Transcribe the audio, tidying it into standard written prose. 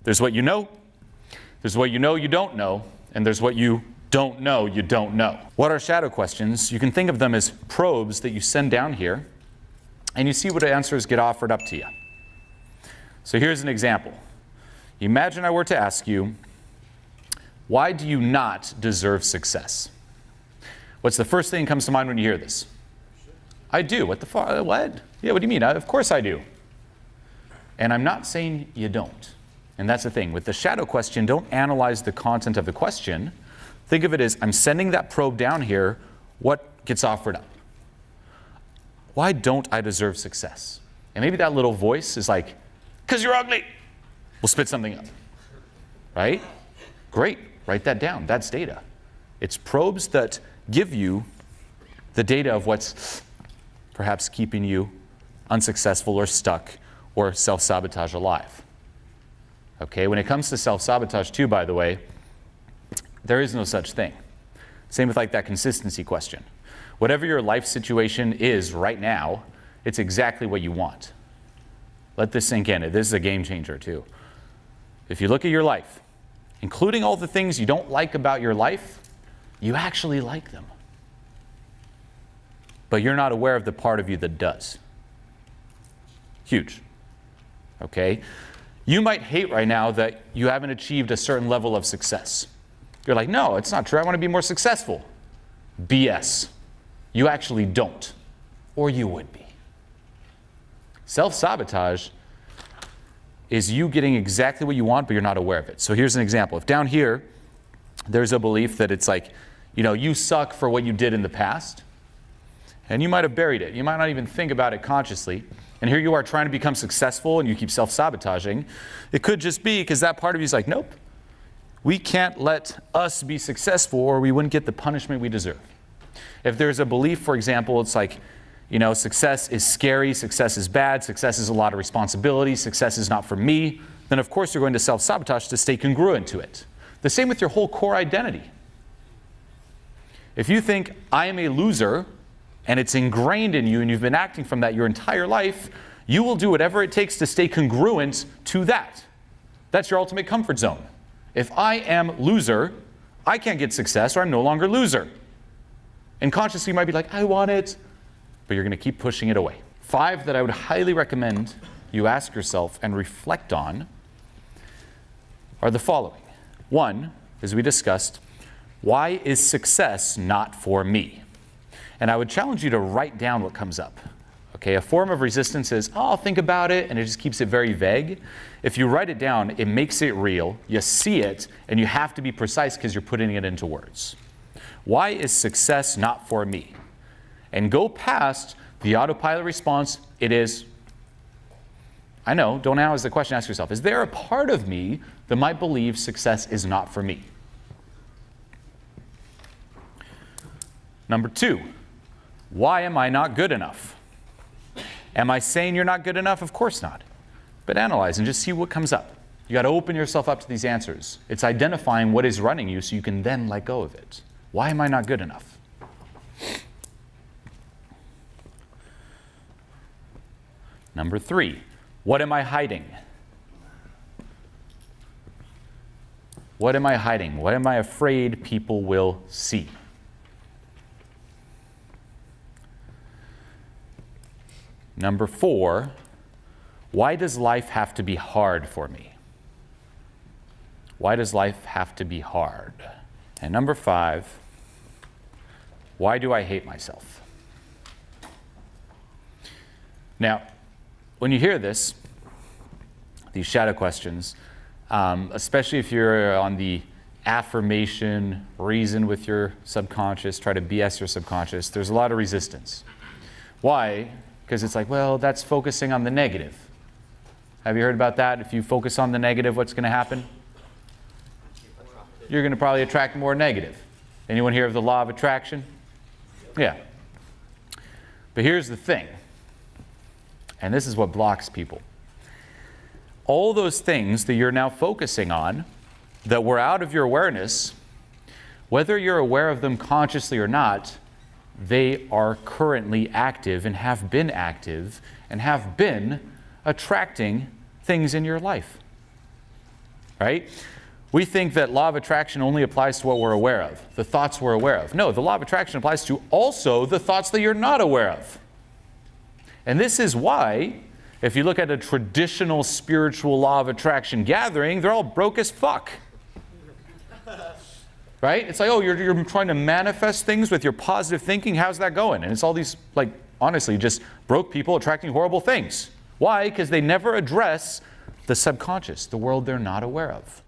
There's what you know, there's what you know you don't know, and there's what you don't know you don't know. What are shadow questions? You can think of them as probes that you send down here, and you see what answers get offered up to you. So here's an example. Imagine I were to ask you, why do you not deserve success? What's the first thing that comes to mind when you hear this? I do. What the fuck? What? Yeah, what do you mean? Of course I do. And I'm not saying you don't. And that's the thing. With the shadow question, don't analyze the content of the question. Think of it as, I'm sending that probe down here. What gets offered up? Why don't I deserve success? And maybe that little voice is like, because you're ugly. We'll spit something up. Right? Great. Write that down. That's data. It's probes that give you the data of what's perhaps keeping you unsuccessful or stuck or self-sabotage alive. Okay, when it comes to self-sabotage too, by the way, there is no such thing. Same with like that consistency question. Whatever your life situation is right now, it's exactly what you want. Let this sink in. This is a game changer too. If you look at your life, including all the things you don't like about your life, you actually like them. But you're not aware of the part of you that does. Huge. Okay? You might hate right now that you haven't achieved a certain level of success. You're like, no, it's not true. I want to be more successful. BS. You actually don't. Or you would be. Self-sabotage is you getting exactly what you want, but you're not aware of it. So here's an example. If down here, there's a belief that it's like, you know, you suck for what you did in the past, and you might have buried it. You might not even think about it consciously. And here you are trying to become successful, and you keep self-sabotaging. It could just be because that part of you is like, nope, we can't let us be successful or we wouldn't get the punishment we deserve. If there's a belief, for example, it's like, you know, success is scary, success is bad, success is a lot of responsibility, success is not for me, then of course you're going to self-sabotage to stay congruent to it. The same with your whole core identity. If you think, I am a loser, and it's ingrained in you and you've been acting from that your entire life, you will do whatever it takes to stay congruent to that. That's your ultimate comfort zone. If I am loser, I can't get success or I'm no longer loser. And consciously you might be like, I want it, but you're going to keep pushing it away. 5 that I would highly recommend you ask yourself and reflect on are the following. 1, as we discussed, why is success not for me? And I would challenge you to write down what comes up. Okay, a form of resistance is, oh, I'll think about it, and it just keeps it very vague. If you write it down, it makes it real, you see it, and you have to be precise because you're putting it into words. Why is success not for me? And go past the autopilot response, it is. I know, don't analyze the question, ask yourself, is there a part of me that might believe success is not for me? Number 2, why am I not good enough? Am I saying you're not good enough? Of course not. But analyze and just see what comes up. You got to open yourself up to these answers. It's identifying what is running you so you can then let go of it. Why am I not good enough? Number 3, what am I hiding? What am I hiding? What am I afraid people will see? Number 4, why does life have to be hard for me? Why does life have to be hard? And number 5, why do I hate myself? Now, when you hear this, these shadow questions, especially if you're on the affirmation, reason with your subconscious, try to BS your subconscious, there's a lot of resistance. Why? Because it's like, well, that's focusing on the negative. Have you heard about that? If you focus on the negative, what's going to happen? You're going to probably attract more negative. Anyone hear of the law of attraction? Yeah. But here's the thing, and this is what blocks people. All those things that you're now focusing on that were out of your awareness, whether you're aware of them consciously or not, they are currently active and have been active and have been attracting things in your life. right? We think that law of attraction only applies to what we're aware of, the thoughts we're aware of. No, the law of attraction applies to also the thoughts that you're not aware of. And this is why, if you look at a traditional spiritual law of attraction gathering, they're all broke as fuck. Right? It's like, oh, you're trying to manifest things with your positive thinking. How's that going? And it's all these, like, honestly, just broke people attracting horrible things. Why? Because they never address the subconscious, the world they're not aware of.